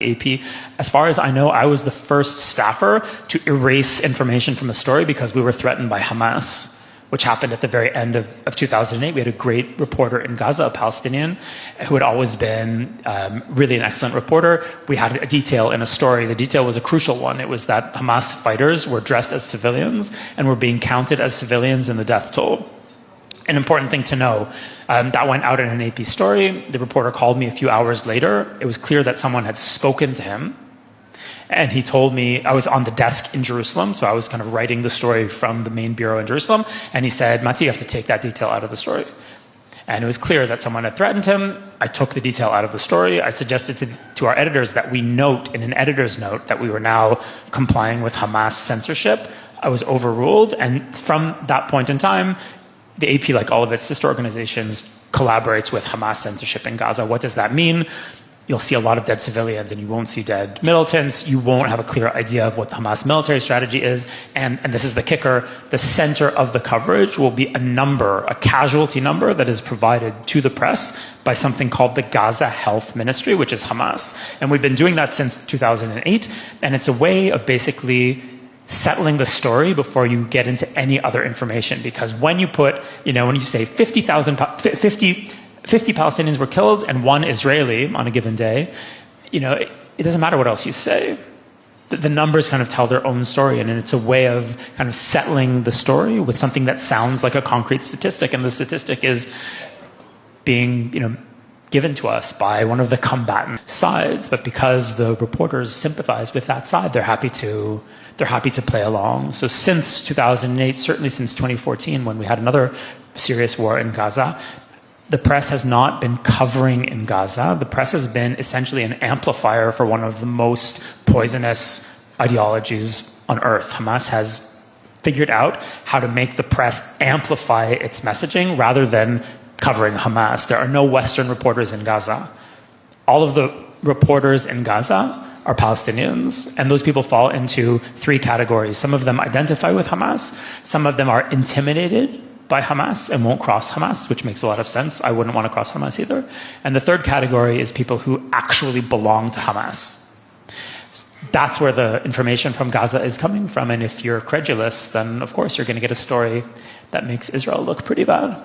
AP. As far as I know, I was the first staffer to erase information from a story because we were threatened by Hamas, which happened at the very end of 2008. We had a great reporter in Gaza, a Palestinian, who had always been really an excellent reporter. We had a detail in a story. The detail was a crucial one. It was that Hamas fighters were dressed as civilians and were being counted as civilians in the death toll. An important thing to know, that went out in an AP story. The reporter called me a few hours later. It was clear that someone had spoken to him. And he told me, I was on the desk in Jerusalem, so I was kind of writing the story from the main bureau in Jerusalem. And he said, Mati, you have to take that detail out of the story. And it was clear that someone had threatened him. I took the detail out of the story. I suggested to our editors that we note in an editor's note that we were now complying with Hamas censorship. I was overruled. And from that point in time, the AP, like all of its sister organizations, collaborates with Hamas censorship in Gaza. What does that mean? You'll see a lot of dead civilians and you won't see dead militants. You won't have a clear idea of what the Hamas military strategy is. And this is the kicker, the center of the coverage will be a number, a casualty number that is provided to the press by something called the Gaza Health Ministry, which is Hamas. And we've been doing that since 2008. And it's a way of basically settling the story before you get into any other information. Because when you put, when you say 50 Palestinians were killed and 1 Israeli on a given day, it doesn't matter what else you say. The numbers kind of tell their own story, and it's a way of kind of settling the story with something that sounds like a concrete statistic, and the statistic is being, given to us by one of the combatant sides. But because the reporters sympathize with that side, they're happy to play along. So since 2008, certainly since 2014, when we had another serious war in Gaza, the press has not been covering in Gaza. The press has been essentially an amplifier for one of the most poisonous ideologies on earth. Hamas has figured out how to make the press amplify its messaging rather than covering Hamas. There are no Western reporters in Gaza. All of the reporters in Gaza are Palestinians, and those people fall into 3 categories. Some of them identify with Hamas. Some of them are intimidated by Hamas and won't cross Hamas, which makes a lot of sense. I wouldn't want to cross Hamas either. And the 3rd category is people who actually belong to Hamas. That's where the information from Gaza is coming from. And if you're credulous, then of course you're going to get a story that makes Israel look pretty bad.